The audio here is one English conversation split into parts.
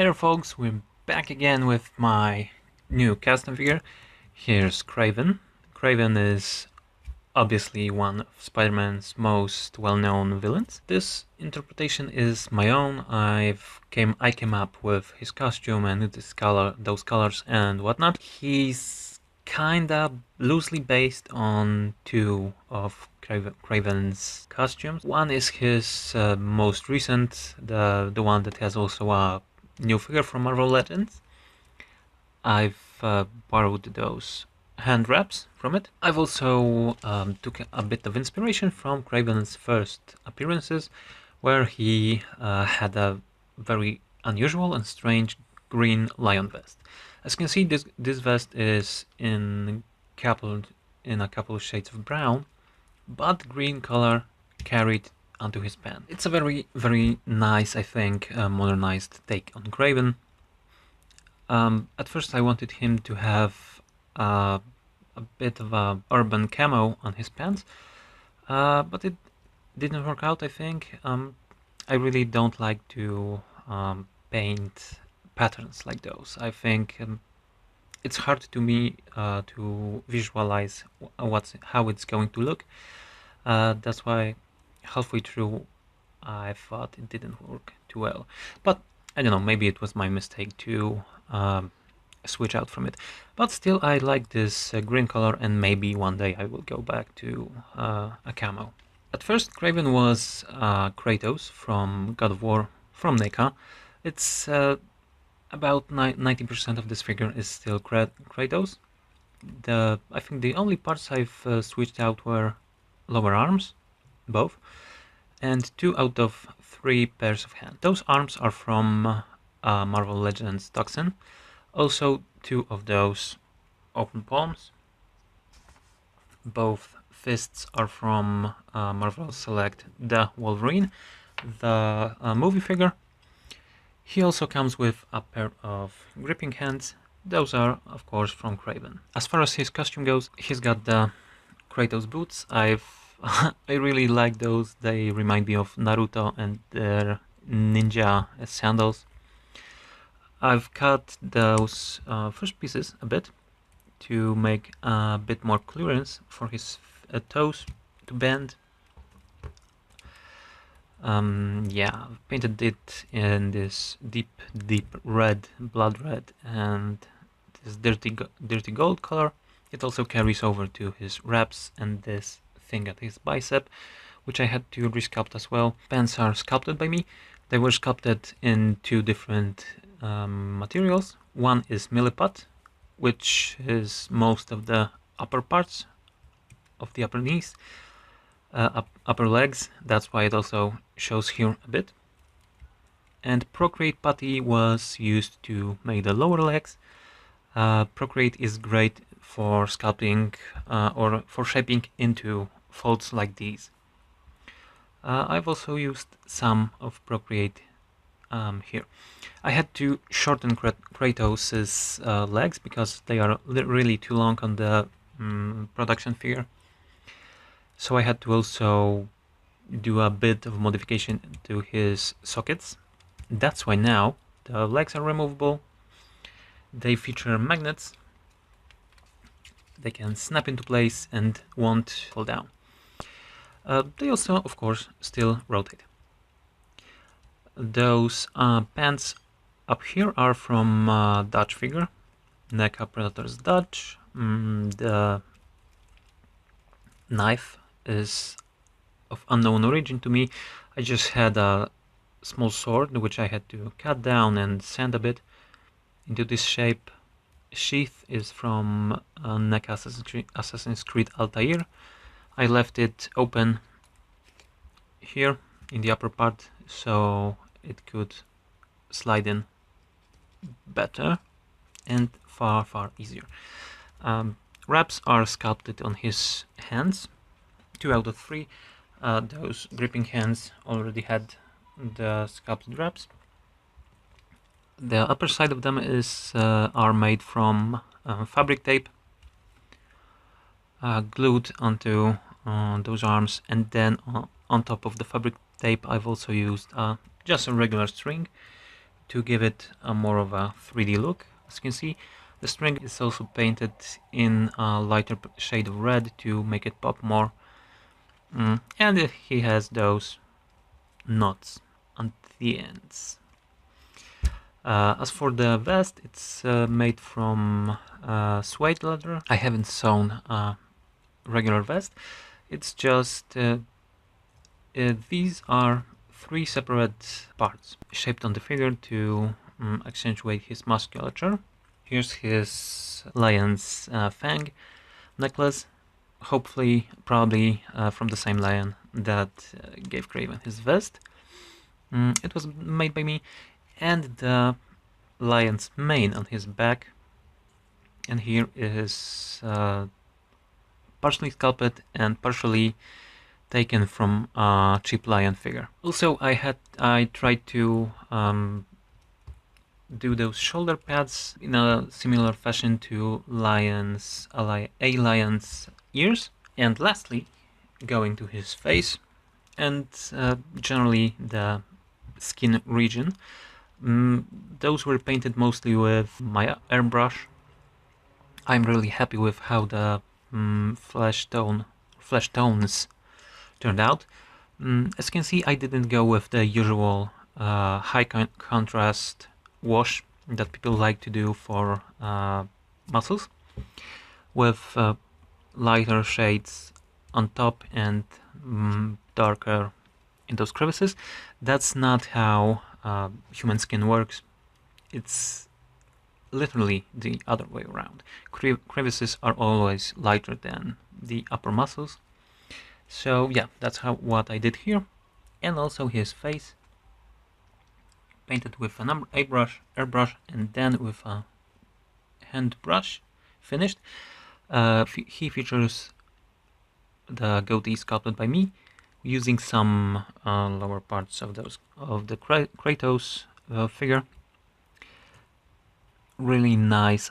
Hey there folks, we're back again with my new custom figure. Here's Kraven. Kraven is obviously one of Spider-Man's most well-known villains. This interpretation is my own. I came up with his costume and those colors and whatnot. He's kinda loosely based on two of Kraven's costumes. One is his most recent, the one that has also a new figure from Marvel Legends. I've borrowed those hand wraps from it. I've also took a bit of inspiration from Kraven's first appearances, where he had a very unusual and strange green lion vest. As you can see, this vest is in a couple of shades of brown, but green color carried onto his pants. It's a very nice, I think, modernized take on Kraven. At first I wanted him to have a bit of a urban camo on his pants, but it didn't work out, I think. I really don't like to paint patterns like those. I think it's hard to me to visualize how it's going to look. That's why halfway through I thought it didn't work too well. But I don't know, maybe it was my mistake to switch out from it. But still, I like this green color, and maybe one day I will go back to a camo. At first, Kraven was Kratos from God of War, from NECA. It's about 90% of this figure is still Kratos. I think the only parts I've switched out were lower arms, both, and 2 out of 3 pairs of hands. Those arms are from Marvel Legends Toxin. Also 2 of those open palms. Both fists are from Marvel Select the Wolverine, the movie figure. He also comes with a pair of gripping hands. Those are, of course, from Kraven. As far as his costume goes, he's got the Kratos boots. I really like those. They remind me of Naruto and their ninja sandals. I've cut those first pieces a bit to make a bit more clearance for his toes to bend. Yeah, I've painted it in this deep red, blood red, and this dirty gold color. It also carries over to his wraps and this thing at his bicep, which I had to resculpt as well. Pants are sculpted by me. They were sculpted in 2 different materials. One is milliput, which is most of the upper parts of the upper knees, upper legs. That's why it also shows here a bit. And Procreate putty was used to make the lower legs. Procreate is great for sculpting or for shaping into folds like these. I've also used some of Procreate here. I had to shorten Kratos' legs because they are really too long on the production figure. So I had to also do a bit of modification to his sockets. That's why now the legs are removable. They feature magnets. They can snap into place and won't fall down. They also, of course, still rotate. Those pants up here are from Dutch figure, NECA Predator's Dutch. The knife is of unknown origin to me. I just had a small sword which I had to cut down and sand a bit into this shape. Sheath is from NECA Assassin's Creed Altair. I left it open here in the upper part so it could slide in better and far easier. Wraps are sculpted on his hands, 2 out of 3. Those gripping hands already had the sculpted wraps. The upper side of them are made from fabric tape, glued onto those arms, and then on top of the fabric tape I've also used just a regular string to give it a more of a 3D look. As you can see, the string is also painted in a lighter shade of red to make it pop more. And he has those knots on the ends. As for the vest, it's made from suede leather. I haven't sewn a regular vest. It's just these are 3 separate parts shaped on the figure to accentuate his musculature. Here's his lion's fang necklace, hopefully, probably from the same lion that gave Kraven his vest. It was made by me. And the lion's mane on his back, and here is partially sculpted and partially taken from a cheap lion figure. Also, I tried to do those shoulder pads in a similar fashion to a lion's ears. And lastly, going to his face and generally the skin region. Those were painted mostly with my airbrush. I'm really happy with how the flesh tones turned out. As you can see, I didn't go with the usual high contrast wash that people like to do for muscles, with lighter shades on top and darker in those crevices. That's not how human skin works. It's literally the other way around. Crevices are always lighter than the upper muscles. So yeah, that's what I did here. And also his face, painted with an airbrush, and then with a hand brush, finished. He features the goatee sculpted by me, using some lower parts of the Kratos figure. Really nice.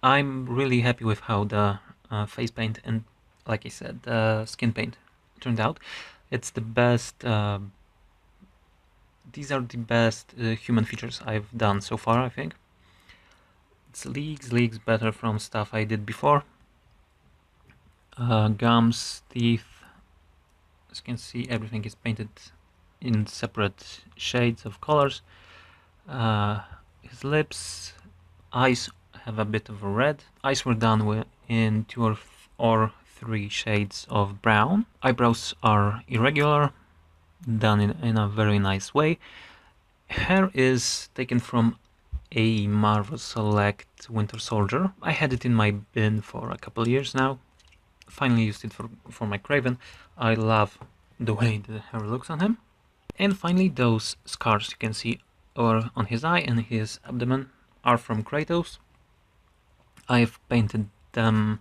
I'm really happy with how the face paint and, like I said, the skin paint turned out. It's the best. These are the best human features I've done so far, I think. It's leagues better from stuff I did before. Gums, teeth. As you can see, everything is painted in separate shades of colors. His lips, eyes have a bit of a red. Eyes were done in 2 or 3 shades of brown. Eyebrows are irregular, done in a very nice way. Hair is taken from a Marvel Select Winter Soldier. I had it in my bin for a couple years now. Finally used it for my Kraven. I love the way the hair looks on him. And finally, those scars you can see on his eye and his abdomen are from Kratos. I've painted them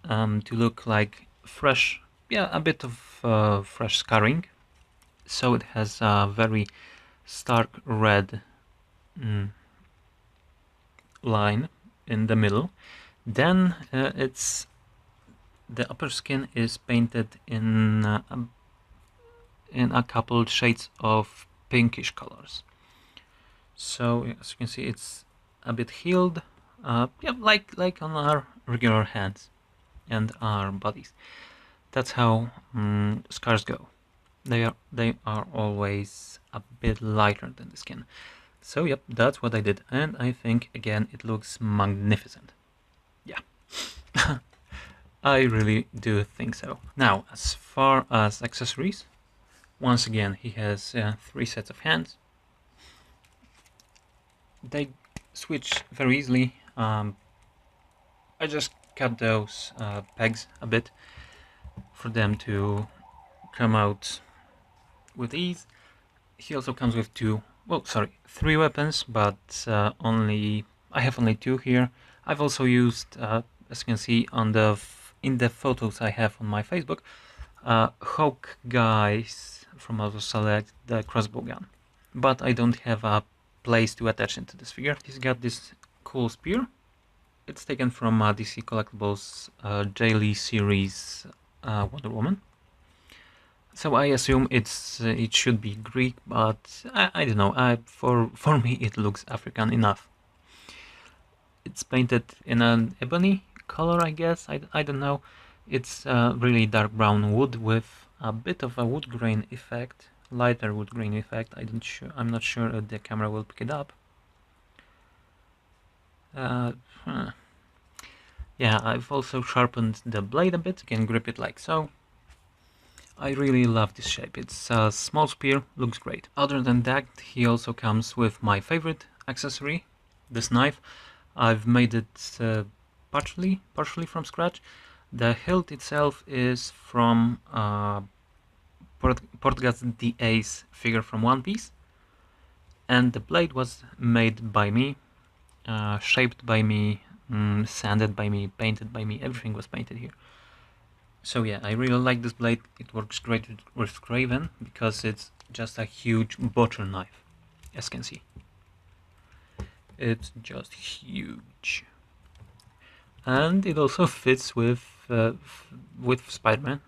to look like fresh, a bit of fresh scarring. So it has a very stark red line in the middle. Then the upper skin is painted in a couple shades of pinkish colors. So as you can see, it's a bit healed, like on our regular hands and our bodies. That's how scars go. They are always a bit lighter than the skin. So yep, that's what I did, and I think again it looks magnificent. Yeah. I really do think so. Now, as far as accessories, once again, he has 3 sets of hands. They switch very easily. I just cut those pegs a bit for them to come out with ease. He also comes with 3 weapons, but I have only 2 here. I've also used, as you can see in the photos I have on my Facebook, Hawk guys from also Select, the crossbow gun. But I don't have a place to attach it to this figure. He's got this cool spear. It's taken from DC Collectibles Daily Series Wonder Woman. So I assume it should be Greek, but I don't know. For me it looks African enough. It's painted in an ebony color, I guess. I don't know. It's really dark brown wood with a bit of a wood grain effect, lighter wood grain effect. I'm not sure if the camera will pick it up. Huh. Yeah, I've also sharpened the blade a bit. You can grip it like so. I really love this shape. It's a small spear, looks great. Other than that, he also comes with my favorite accessory, this knife. I've made it partially from scratch. The hilt itself is from Portgas the Ace figure from One Piece, and the blade was made by me, shaped by me, sanded by me, painted by me. Everything was painted here. So yeah, I really like this blade. It works great with Kraven because it's just a huge butcher knife, as you can see. It's just huge, and it also fits with Spider-Man,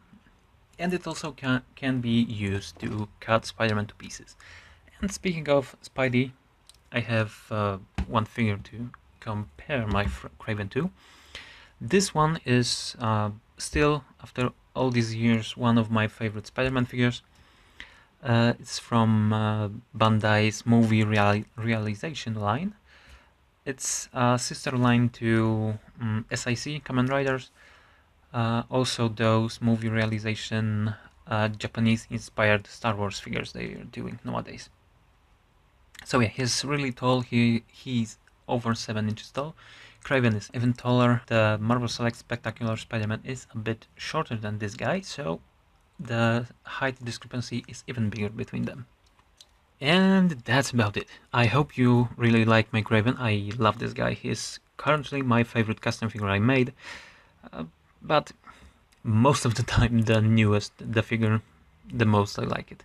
and it also can be used to cut Spider-Man to pieces. And speaking of Spidey, I have one figure to compare my Kraven to. This one is still, after all these years, one of my favorite Spider-Man figures. It's from Bandai's movie realization line. It's a sister line to SIC, Kamen Riders. Also those movie realization Japanese-inspired Star Wars figures they are doing nowadays. So yeah, he's really tall. He's over 7 inches tall. Kraven is even taller. The Marvel Select Spectacular Spider-Man is a bit shorter than this guy, so the height discrepancy is even bigger between them. And that's about it. I hope you really like my Kraven. I love this guy. He's currently my favorite custom figure I made, but most of the time the figure, the most I like it.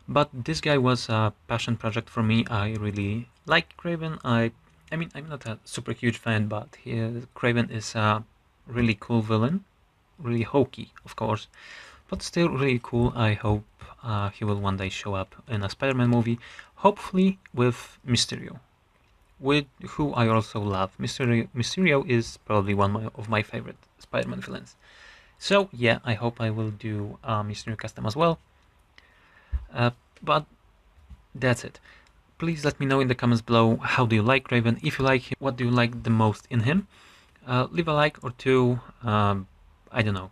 But this guy was a passion project for me. I really like Kraven. I mean, I'm not a super huge fan, but Kraven is a really cool villain. Really hokey, of course, but still really cool. I hope he will one day show up in a Spider-Man movie, hopefully with Mysterio, who I also love. Mysterio is probably one of my favorite Spider-Man villains. So yeah, I hope I will do a Mysterio custom as well. But that's it. Please let me know in the comments below, how do you like Kraven? If you like him, what do you like the most in him? Leave a like or two. I don't know.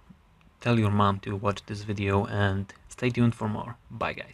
Tell your mom to watch this video and stay tuned for more. Bye guys.